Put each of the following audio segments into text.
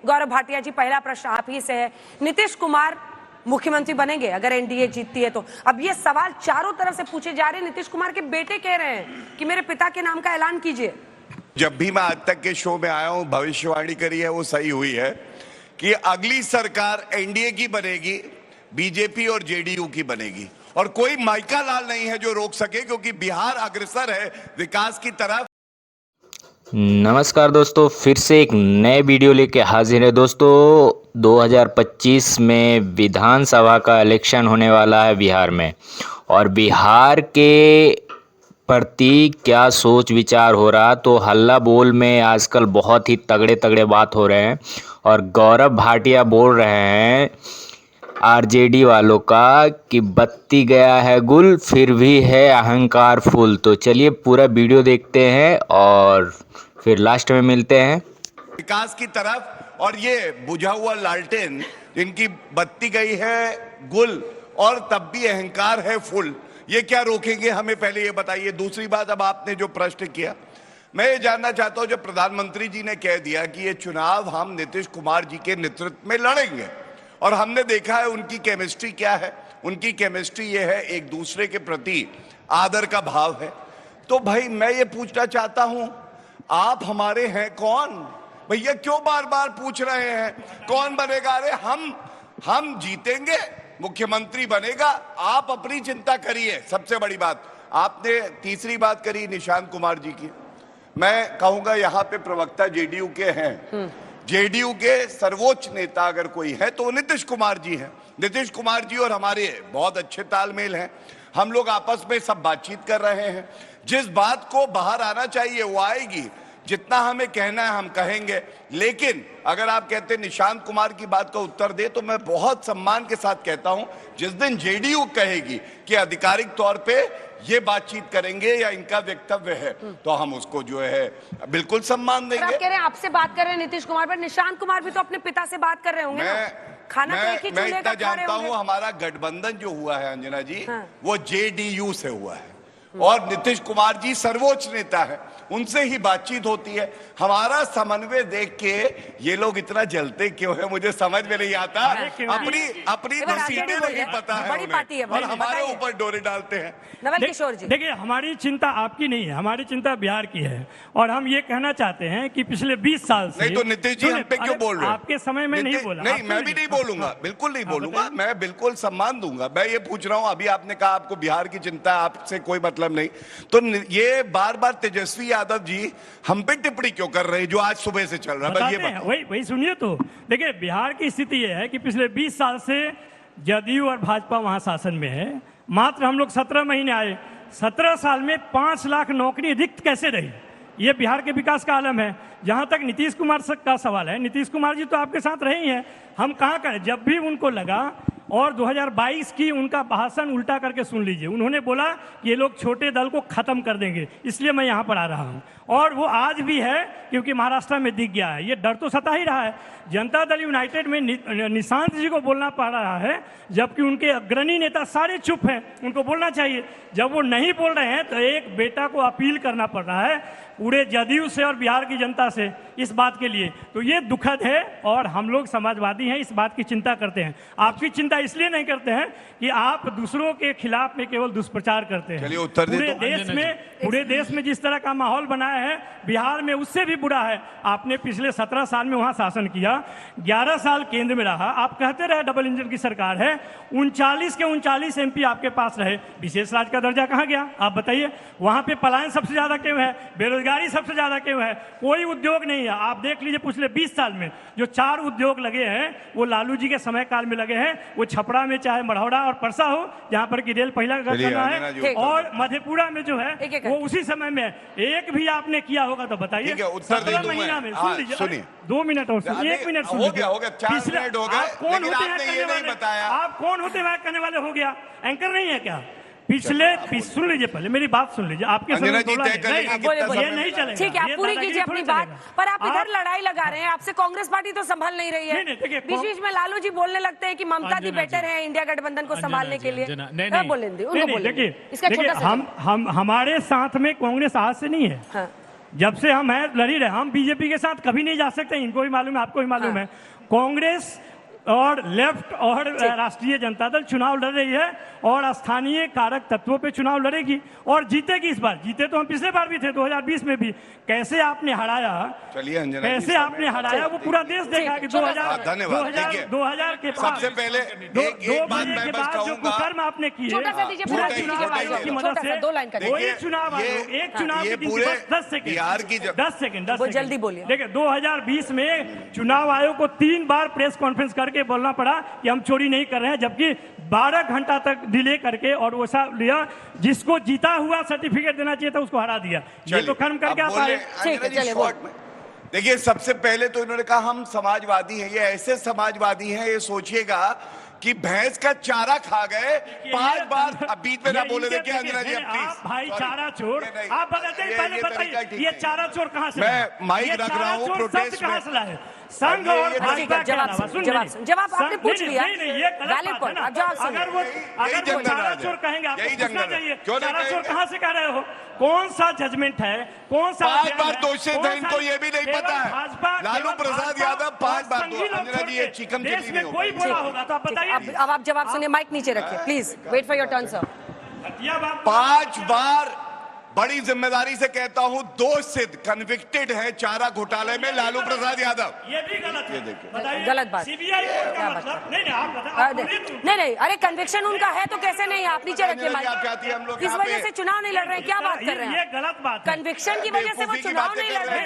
गौरव भाटिया जी, पहला प्रश्न आप ही से है। नीतीश कुमार मुख्यमंत्री बनेंगे अगर एनडीए जीतती है तो। अब ये सवाल चारों तरफ से पूछे जा रहे हैं। नीतीश कुमार के बेटे कह रहे हैं कि मेरे पिता के नाम का ऐलान कीजिए। जब भी मैं आज तक के शो में आया हूं, भविष्यवाणी करी है वो सही हुई है कि अगली सरकार एनडीए की बनेगी, बीजेपी और जेडीयू की बनेगी, और कोई माइका लाल नहीं है जो रोक सके, क्योंकि बिहार अग्रसर है विकास की तरफ। नमस्कार दोस्तों, फिर से एक नए वीडियो लेके हाजिर है। दोस्तों 2025 में विधानसभा का इलेक्शन होने वाला है बिहार में, और बिहार के प्रति क्या सोच विचार हो रहा, तो हल्ला बोल में आजकल बहुत ही तगड़े तगड़े बात हो रहे हैं। और गौरव भाटिया बोल रहे हैं आरजेडी वालों का कि बत्ती गया है गुल फिर भी है अहंकार फुल। तो चलिए पूरा वीडियो देखते हैं और फिर लास्ट में मिलते हैं। विकास की तरफ, और ये बुझा हुआ लालटेन जिनकी बत्ती गई है गुल और तब भी अहंकार है फुल, ये क्या रोकेंगे हमें, पहले ये बताइए। दूसरी बात, अब आपने जो प्रश्न किया, मैं ये जानना चाहता हूं, जब प्रधानमंत्री जी ने कह दिया कि ये चुनाव हम नीतीश कुमार जी के नेतृत्व में लड़ेंगे, और हमने देखा है उनकी केमिस्ट्री क्या है। उनकी केमिस्ट्री ये है, एक दूसरे के प्रति आदर का भाव है। तो भाई मैं ये पूछना चाहता हूं, आप हमारे हैं कौन भैया? क्यों बार बार पूछ रहे हैं कौन बनेगा? अरे हम जीतेंगे, मुख्यमंत्री बनेगा, आप अपनी चिंता करिए। सबसे बड़ी बात आपने तीसरी बात करी निशांत कुमार जी की, मैं कहूंगा यहाँ पे प्रवक्ता जेडीयू के हैं। जेडीयू के सर्वोच्च नेता अगर कोई है तो नीतीश कुमार जी हैं। नीतीश कुमार जी और हमारे बहुत अच्छे तालमेल हैं, हम लोग आपस में सब बातचीत कर रहे हैं। जिस बात को बाहर आना चाहिए वो आएगी, जितना हमें कहना है हम कहेंगे। लेकिन अगर आप कहते हैं निशांत कुमार की बात का उत्तर दे, तो मैं बहुत सम्मान के साथ कहता हूं, जिस दिन जेडीयू कहेगी कि आधिकारिक तौर पे ये बातचीत करेंगे या इनका वक्तव्य है, तो हम उसको जो है बिल्कुल सम्मान देंगे। आप कह रहे हैं आपसे बात कर रहे हैं नीतीश कुमार पर, निशांत कुमार भी तो अपने पिता से बात कर रहे होंगे ना? खाना तो एक ही चूल्हे का खा रहे होंगे। हूँ हमारा गठबंधन जो हुआ है अंजना जी, वो जेडीयू से हुआ है, और नीतीश कुमार जी सर्वोच्च नेता है, उनसे ही बातचीत होती है। हमारा समन्वय देख के ये लोग इतना जलते क्यों है, मुझे समझ में नहीं आता। अपनी नसीबें नहीं पता है उन्हें, और हमारे ऊपर डोरे डालते हैं। नवल किशोर जी, देखिए, हमारी चिंता आपकी नहीं है, हमारी चिंता बिहार की है। और हम ये कहना चाहते हैं कि पिछले 20 साल से। नहीं तो नीतीश जी हम पे क्यों बोल रहे हैं? आपके समय में नहीं बोला। नहीं, मैं भी नहीं बोलूंगा, बिल्कुल नहीं बोलूंगा, मैं बिल्कुल सम्मान दूंगा। मैं ये पूछ रहा हूँ, अभी आपने कहा आपको बिहार की चिंता, आपसे कोई मतलब नहीं, तो ये बार बार तेजस्वी यादव जी हम पे टिप्पणी क्यों कर रहे हैं जो आज सुबह से चल रहा है? वही सुनिए। तो देखिए, बिहार की स्थिति यह है कि पिछले 20 साल से जदयू और भाजपा वहां शासन में है। मात्र हम लोग 17 महीने आए, 17 साल में 5 लाख नौकरी रिक्त कैसे रही? ये बिहार के विकास का आलम है। जहां तक नीतीश कुमार का सवाल है, नीतीश कुमार जी तो आपके साथ रहे ही हैं। हम कहाँ करें, जब भी उनको लगा, और 2022 की उनका भाषण उल्टा करके सुन लीजिए, उन्होंने बोला कि ये लोग छोटे दल को खत्म कर देंगे, इसलिए मैं यहाँ पर आ रहा हूँ। और वो आज भी है, क्योंकि महाराष्ट्र में दिख गया है। ये डर तो सता ही रहा है। जनता दल यूनाइटेड में निशांत जी को बोलना पड़ रहा है, जबकि उनके अग्रणी नेता सारे चुप हैं। उनको बोलना चाहिए। जब वो नहीं बोल रहे हैं तो एक बेटा को अपील करना पड़ रहा है पूरे जदयू से और बिहार की जनता से इस बात के लिए। तो ये दुखद है, और हम लोग समाजवादी हैं, इस बात की चिंता करते हैं। आपकी चिंता इसलिए नहीं करते हैं कि आप दूसरों के खिलाफ में केवल दुष्प्रचार करते हैं। पूरे देश में जिस तरह का माहौल बनाया है, बिहार में उससे भी बुरा है। आपने पिछले 17 साल में वहां शासन किया, 11 साल केंद्र में रहा। आप कहते रहे डबल इंजन की सरकार है, 39 के 39 एमपी आपके पास रहे। विशेष राज्य का दर्जा कहां गया, आप बताइए? वहां पे पलायन सबसे ज्यादा क्यों है, बेरोजगारी सबसे ज्यादा क्यों है? कोई उद्योग नहीं है। आप देख लीजिए, पिछले 20 साल में जो 4 उद्योग लगे हैं वो लालू जी के समय काल में लगे हैं। वो छपरा में चाहे मढ़ौरा और परसा हो, जहां पर की रेल पहला करना है, और मधेपुरा में जो है वो उसी समय में। एक भी आपने किया होगा तो बताइए। 17 महीना में सुन लीजिए, 2 मिनट और सुनिए, 1 मिनट सुन लीजिए। आप कौन होते हैं करने वाले? हो गया एंकर नहीं है क्या? पिछले सुन लीजिए, पहले मेरी बात सुन लीजिए। आपके ये नहीं चलेगा। ठीक है, आप पूरी कीजिए अपनी बात, पर आप इधर लड़ाई लगा रहे हैं। आपसे कांग्रेस पार्टी तो संभल नहीं रही है। बीच बीच में लालू जी बोलने लगते हैं कि ममता जी बेटर है इंडिया गठबंधन को संभालने के लिए। देखिए, हमारे साथ में कांग्रेस आज से नहीं है। जब से हम हैं लड़ी रहे, हम बीजेपी के साथ कभी नहीं जा सकते, इनको भी मालूम है, आपको भी मालूम है। कांग्रेस और लेफ्ट और राष्ट्रीय जनता दल चुनाव लड़ रही है और स्थानीय कारक तत्वों पे चुनाव लड़ेगी और जीतेगी। इस बार जीते तो हम पिछले बार भी थे, 2020 में भी। कैसे आपने हराया, चलिए अंजना, कैसे आपने हराया वो पूरा देश देखा कि 2000 के बाद सबसे पहले एक बात मैं बस जो कुकर्म आपने किए छोटा सा दीजिए, पूरा पूरा चुनाव आयोग की मदद से, दो लाइन करिए। वही चुनाव आयोग एक चुनाव के दिन पूरे बस 10 सेकंड बिहार की 10 सेकंड वो जल्दी बोलिए। देखिए 2020 में चुनाव आयोग को 3 बार प्रेस कॉन्फ्रेंस करके बोलना पड़ा कि हम चोरी नहीं कर रहे हैं, जबकि 12 घंटा तक डिले करके और वैसा लिया। जिसको जीता हुआ सर्टिफिकेट देना चाहिए था उसको हरा दिया। ये तो कर्म करके आप आए। देखिए, सबसे पहले तो इन्होंने कहा हम समाजवादी हैं। ये ऐसे समाजवादी हैं, ये सोचिएगा कि भैंस का चारा खा गए 5 बार। अब बीच में ना बोले, देखिए अंजना जी प्लीज। भाई चारा चोर आप पहले बताइए, ये चारा चोर कहाँ से? मैं माइक रख रहा हूँ, प्रोटेस्ट कहाँ से लाए? संघ और भाजपा के अलावा जवाब आपने पूछ लिया। अगर वो चारा चोर कहेंगे आपको पूछना चाहिए, चारा चोर कहाँ से कह रहे हो? कौन सा जजमेंट है, कौन सा 5 बार दोषित है, इनको ये भी नहीं पता है। लालू प्रसाद यादव 5 बार अंजना जी, ये चिकन देश में कोई बोला होगा तो आप बताइए। अब आप जवाब सुनिए, माइक नीचे रखिए please, wait for your turn sir. 5 बार बड़ी जिम्मेदारी से कहता हूं, दोष सिद्ध कन्विक्टेड है चारा घोटाले में लालू प्रसाद यादव। ये भी गलत है, बताइए। गलत बात। सीबीआई का मतलब नहीं, आप नहीं, अरे कन्विक्शन उनका है तो कैसे नहीं? आप नीचे रखिए माइक। किस वजह से चुनाव नहीं लड़ रहे हैं, क्या बात कर रहे हैं? ये गलत बात है। कन्विक्शन की वजह से वो चुनाव नहीं लड़ रहे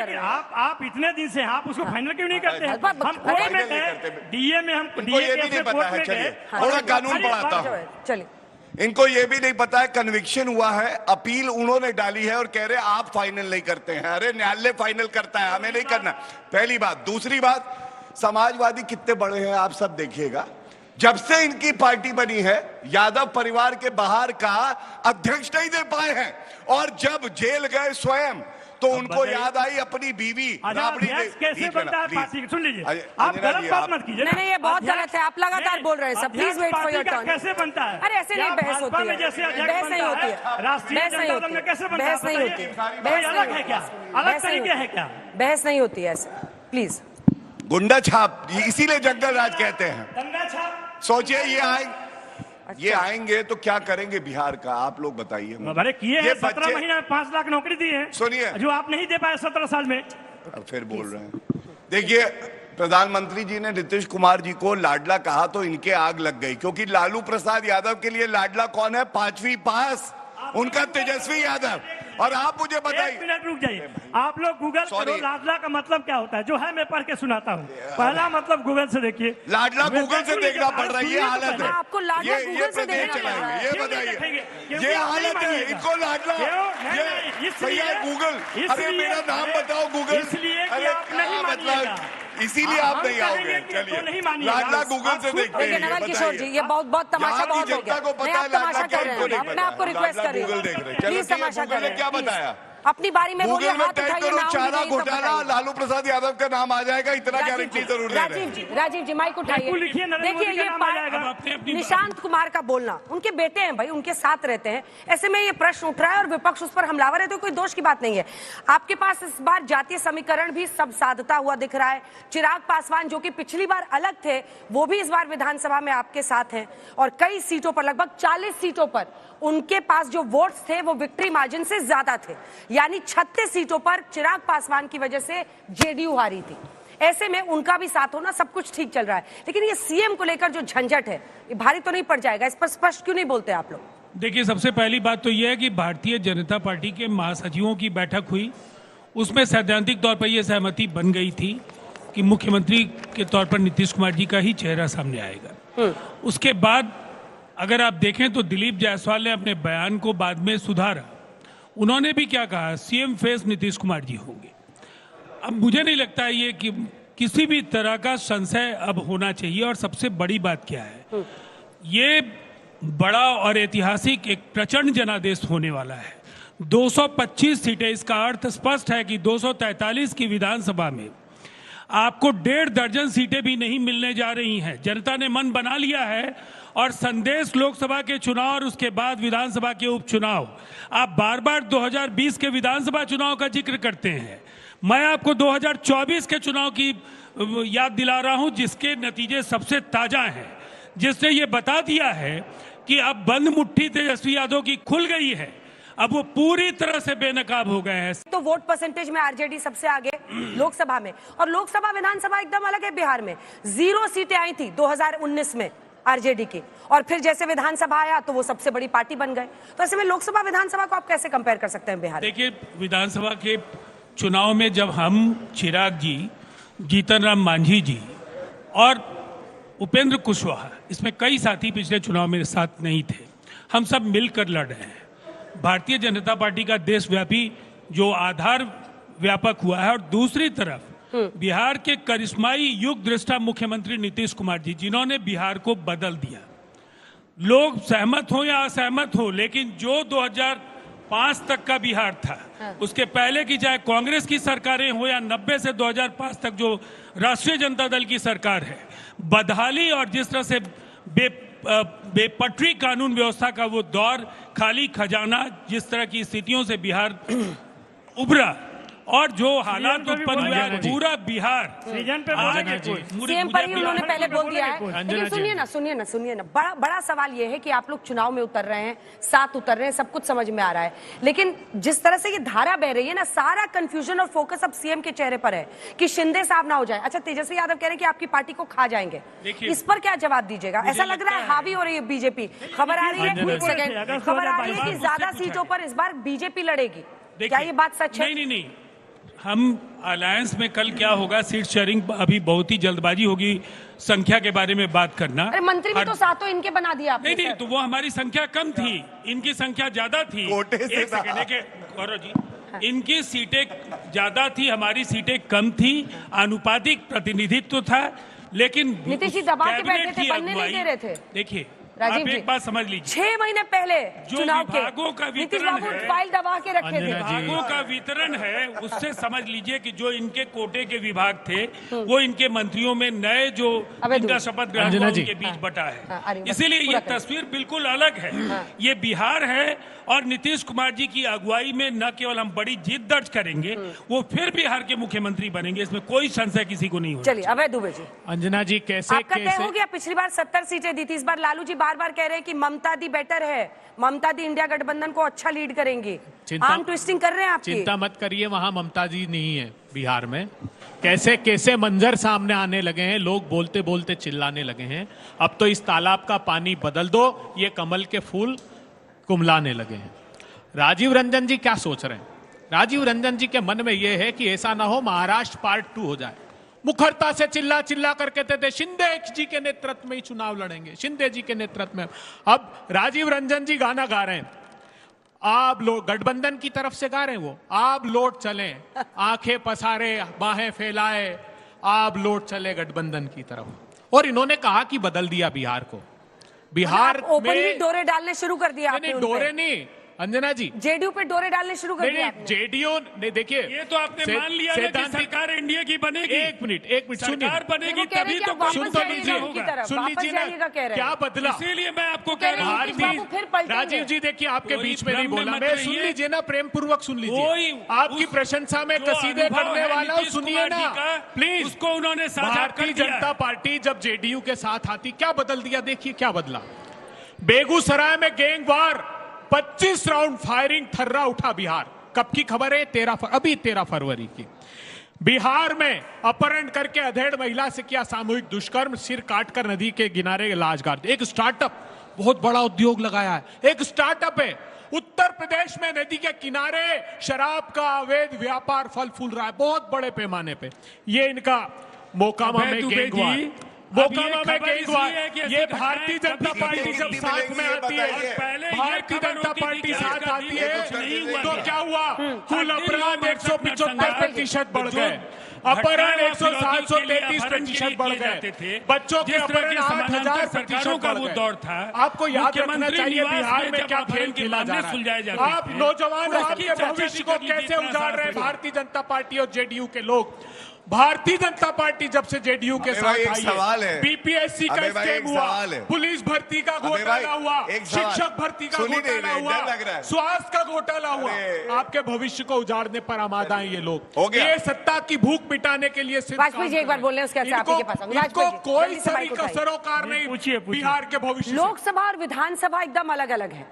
हैं। आप इतने दिन से आप उसको फाइनल क्यों नहीं करते? हम कोर्ट में गए, डीए में हम ये भी नहीं पता है। चलिए थोड़ा कानून पढ़ाता हूँ। चलिए, इनको ये भी नहीं पता है कन्विक्शन हुआ है, अपील उन्होंने डाली है और कह रहे आप फाइनल नहीं करते हैं। अरे न्यायालय फाइनल करता है, हमें नहीं करना। पहली बात। दूसरी बात, समाजवादी कितने बड़े हैं आप सब देखिएगा। जब से इनकी पार्टी बनी है, यादव परिवार के बाहर का अध्यक्ष नहीं दे पाए हैं, और जब जेल गए स्वयं तो उनको याद आई अपनी बीवी राबड़ी। कैसे बनता है पार्टी? सुन लीजिए, आप गलत बात मत कीजिए। नहीं, ये बहुत गलत है, आप लगातार बोल रहे हैं sir. Please wait for your turn. कैसे बनता है? अरे ऐसे नहीं बहस होती है, बहस नहीं होती है, राष्ट्रीय जनता दल में कैसे बनता है? बहस नहीं होती, बहस अलग है क्या? अलग तरीके है क्या? बहस नहीं होती है ऐसे, प्लीज। गुंडा छाप, इसीलिए जंगल राज कहते हैं। दंगा छाप सोचिए ये आएंगे तो क्या करेंगे बिहार का, आप लोग बताइए। अरे किए हैं, 17 महीने में 5 लाख नौकरी दी है। सुनिए, जो आप नहीं दे पाए 17 साल में। अब फिर बोल रहे हैं। देखिए, प्रधानमंत्री जी ने नीतीश कुमार जी को लाडला कहा तो इनके आग लग गई, क्योंकि लालू प्रसाद यादव के लिए लाडला कौन है? 5वीं पास, उनका तेजस्वी यादव। और आप मुझे बताइए। 1 मिनट रुक जाइए, आप लोग गूगल करो लाडला का मतलब क्या होता है, जो है मैं पढ़ के सुनाता हूँ। पहला मतलब गूगल से देखिए। लाडला गूगल से देखना पड़ रहा है, ये हालत है। आपको लाडला गूगल से देखना पड़ रहा है, ये बताइए, ये हालत है। इनको लाडला, ये गूगल, अरे मेरा नाम बताओ गूगल। इसलिए कि आप नहीं मानिएगा, इसीलिए आप नहीं आओगे। चलिए, लाडला गूगल से देखते हैं। नवल किशोर जी, ये बहुत तमाशा बहुत हो गया। को पता है तमाशा कर रहे हैं, मैं आपको रिक्वेस्ट कर रही हूँ, प्लीज तमाशा कर रहे हैं। क्या बताया? अपनी बारी में बोलिए, गूगल में हाथ टाइप उठाइए, करो नाम चारा लीजिए, सब घोटाला, बताइए। लालू प्रसाद यादव का नाम आ जाएगा। इतना गारंटी जरूर दे रहे हैं। राजीव जी माइक उठाइए। लिखिए, नरेंद्र देखिए, मोदी का ये नाम आ जाएगा। निशांत कुमार का बोलना, उनके बेटे हैं भाई, उनके साथ रहते हैं, ऐसे में ये प्रश्न उठ रहा है और विपक्ष उस पर हमलावर है, तो कोई दोष की बात नहीं है। आपके पास इस बार जातीय समीकरण भी सब साधता हुआ दिख रहा है। चिराग पासवान जो कि पिछली बार अलग थे, वो भी इस बार विधानसभा में आपके साथ हैं, और कई सीटों पर, लगभग 40 सीटों पर उनके पास जो वोट्स थे वो विक्ट्री मार्जिन से ज्यादा थे। यानी 36 सीटों पर चिराग पासवान की वजह से जेडीयू हारी थी। ऐसे में उनका भी साथ होना, सब कुछ ठीक चल रहा है, लेकिन ये सीएम को लेकर जो झंझट है, ये भारी तो नहीं पड़ जाएगा? इस पर स्पष्ट क्यों नहीं बोलते आप लोग? देखिए, सबसे पहली बात तो यह है कि भारतीय जनता पार्टी के महासचिवों की बैठक हुई, उसमें सैद्धांतिक तौर पर यह सहमति बन गई थी कि मुख्यमंत्री के तौर पर नीतीश कुमार जी का ही चेहरा सामने आएगा। उसके बाद अगर आप देखें तो दिलीप जायसवाल ने अपने बयान को बाद में सुधारा। उन्होंने भी क्या कहा, सीएम फेस नीतीश कुमार जी होंगे। अब मुझे नहीं लगता ये कि किसी भी तरह का संशय अब होना चाहिए। और सबसे बड़ी बात क्या है, ये बड़ा और ऐतिहासिक एक प्रचंड जनादेश होने वाला है। 225 सीटें, इसका अर्थ स्पष्ट है कि 243 की विधानसभा में आपको 1.5 दर्जन सीटें भी नहीं मिलने जा रही हैं। जनता ने मन बना लिया है और संदेश लोकसभा के चुनाव और उसके बाद विधानसभा के उपचुनाव, आप बार बार 2020 के विधानसभा चुनाव का जिक्र करते हैं। मैं आपको 2024 के चुनाव की याद दिला रहा हूं, जिसके नतीजे सबसे ताजा हैं, जिसने ये बता दिया है कि अब बंद मुट्ठी तेजस्वी यादव की खुल गई है, अब वो पूरी तरह से बेनकाब हो गए हैं। तो वोट परसेंटेज में आरजेडी सबसे आगे लोकसभा में, और लोकसभा विधानसभा एकदम अलग है। बिहार में 0 सीटें आई थी 2019 में आरजेडी की, और फिर जैसे विधानसभा आया तो वो सबसे बड़ी पार्टी बन गए। तो ऐसे में लोकसभा विधानसभा को आप कैसे कंपेयर कर सकते हैं बिहार? देखिए, विधानसभा के चुनाव में जब हम चिराग जी, जीतन राम मांझी जी और उपेंद्र कुशवाहा, इसमें कई साथी पिछले चुनाव में साथ नहीं थे, हम सब मिलकर लड़ रहे हैं। भारतीय जनता पार्टी का देशव्यापी जो आधार व्यापक हुआ है, और दूसरी तरफ बिहार के करिश्माई युग दृष्टा मुख्यमंत्री नीतीश कुमार जी, जिन्होंने बिहार को बदल दिया। लोग सहमत हो या असहमत हो, लेकिन जो 2005 तक का बिहार था, उसके पहले की चाहे कांग्रेस की सरकारें हो या 90 से 2005 तक जो राष्ट्रीय जनता दल की सरकार है, बदहाली और जिस तरह से बेपटरी कानून व्यवस्था का वो दौर, खाली खजाना, जिस तरह की स्थितियों से बिहार उभरा और जो हालात उत्पन्न हुआ, पूरा बिहार सीजन पे बोलेंगे कुछ। सीएम पर ही उन्होंने पहले बोल दिया है। अंजना लेकिन जी। सुनिए ना, बड़ा सवाल ये है कि आप लोग चुनाव में उतर रहे हैं, साथ उतर रहे हैं, सब कुछ समझ में आ रहा है, लेकिन जिस तरह से ये धारा बह रही है ना, सारा कंफ्यूजन और फोकस अब सीएम के चेहरे पर है कि शिंदे साहब ना हो जाए। अच्छा, तेजस्वी यादव कह रहे हैं कि आपकी पार्टी को खा जाएंगे, इस पर क्या जवाब दीजिएगा? ऐसा लग रहा है हावी हो रही है बीजेपी। खबर आ रही है, खबर आ रही है कि ज्यादा सीटों पर इस बार बीजेपी लड़ेगी, क्या ये बात सच है? नहीं, हम अलायंस में कल क्या होगा, सीट शेयरिंग, अभी बहुत ही जल्दबाजी होगी संख्या के बारे में बात करना। अरे मंत्री भी तो सातों इनके बना दिया आपने। नहीं, तो वो हमारी संख्या कम थी, इनकी संख्या ज्यादा थी। कोटे से एक सेकंड, देखिए गौरव जी, इनकी सीटें ज्यादा थी, हमारी सीटें कम थी, आनुपातिक प्रतिनिधित्व था, लेकिन नीतीश जी दबा के बैठे थे, बनने नहीं दे रहे थे। देखिए, राजीव आप जी, एक बात समझ लीजिए, 6 महीने पहले जो चुनाव के विभागों का नीतीश वितरण बाबू है, फाइल दबा के रखे थे। विभागों का वितरण है, उससे समझ लीजिए कि जो इनके कोटे के विभाग थे, वो इनके मंत्रियों में नए जो इनका शपथ ग्रहण हुआ उनके बीच बटा है। इसीलिए ये तस्वीर बिल्कुल अलग है। ये बिहार है, और नीतीश कुमार जी की अगुवाई में न केवल हम बड़ी जीत दर्ज करेंगे, वो फिर बिहार के मुख्यमंत्री बनेंगे, इसमें कोई संशय किसी को नहीं होगा। चलिए, अभय दुबे जी, अंजना जी, कैसे आपका तय हो गया? पिछली बार 70 सीटें दी थी, इस बार लालू जी बार बार कह रहे हैं कि ममता दी बेटर है, ममता दी इंडिया गठबंधन को अच्छा लीड करेंगी। आर्म ट्विस्टिंग कर रहे हैं आपकी। चिंता मत करिए, वहां ममता जी नहीं है बिहार में। कैसे कैसे मंजर सामने आने लगे हैं, लोग बोलते बोलते चिल्लाने लगे हैं, अब तो इस तालाब का पानी बदल दो, ये कमल के फूल कुमलाने लगे हैं। राजीव रंजन जी क्या सोच रहे हैं? राजीव रंजन जी के मन में यह है कि ऐसा ना हो महाराष्ट्र पार्ट 2 हो जाए। मुखरता से चिल्ला चिल्ला करके थे शिंदे जी के नेतृत्व में ही चुनाव लड़ेंगे, शिंदे जी के नेतृत्व में। अब राजीव रंजन जी गाना गा रहे हैं, आप लोग गठबंधन की तरफ से गा रहे हैं, वो आप लौट चले, आंखें पसारे बाहें फैलाए, आप लौट चले गठबंधन की तरफ। और इन्होंने कहा कि बदल दिया बिहार को। बिहार ओपनली डोरे डालने शुरू कर दिया आपने। डोरे नहीं अंजना जी, जेडीयू पे डोरे डालने शुरू कर दिया आपने। जेडीयू ने, देखिए ये तो आपने मान लिया है कि सरकार एनडीए की बनेगी। एक मिनट सरकार बनेगी तभी तो सुन तो लीजिए ना, क्या बदला? इसीलिए मैं आपको कह रहा हूँ, राजीव जी देखिए, आपके बीच में नहीं बोला मैं, सुन लीजिए ना, प्रेम पूर्वक सुन लीजिए। आपकी प्रशंसा में कसीदे करने वाला हूं, सुनिए ना प्लीज। उसको उन्होंने भारतीय जनता पार्टी जब जेडीयू के साथ आती, क्या बदल दिया? देखिए क्या बदला। बेगूसराय में गैंगवार 25 राउंड फायरिंग, थर्रा उठा बिहार। कब की खबर है? 13 फरवरी की। बिहार में अपहरण करके अधेड़ महिला से किया सामूहिक दुष्कर्म, सिर काटकर नदी के किनारे लाश गाड़ दी। एक स्टार्टअप, बहुत बड़ा उद्योग लगाया है, एक स्टार्टअप है। उत्तर प्रदेश में नदी के किनारे शराब का अवैध व्यापार फल फूल रहा है बहुत बड़े पैमाने पे। ये इनका मोकामा में गैंगवार, ये भारतीय जनता पार्टी जब साथ में आती है, भारतीय जनता पार्टी साथ आती है तो क्या हुआ? कुल अपराध 175% बढ़ गए, अपहरण 133% बढ़ गए, बच्चों के अपहरण 8000% बढ़ गए। आपको याद रखना चाहिए बिहार में क्या खेल खेला जा रहा है। आप नौजवान आपके भविष्य को कैसे उजाड़ रहे हैं भारतीय जनता पार्टी और जेडीयू के लोग। भारतीय जनता पार्टी जब से जेडीयू के अबे साथ भाई, एक आई सवाल है। बीपीएससी का अबे भाई, स्कैम एक हुआ, सवाल है। पुलिस भर्ती का अबे घोटाला भाई, हुआ, एक सवाल। शिक्षक भर्ती का सुन ही नहीं घोटाला रहे, हुआ, डर लग रहा है। स्वास्थ्य का घोटाला हुआ। अरे। आपके भविष्य को उजाड़ने पर आमादा हैं ये लोग। हो गया। ये सत्ता की भूख मिटाने के लिए सिर्फ वाजपेयी काम जी एक कर बार रहे बोल रहे हैं, उसके बाद से आप ही के पास आऊंगी। इनको वाजपेयी जी, कोई जल्दी से सभी माइक उठाइए। कसरोकार नहीं पूछिए। बिहार के भविष्य से। लोकसभा और विधानसभा एकदम अलग अलग है।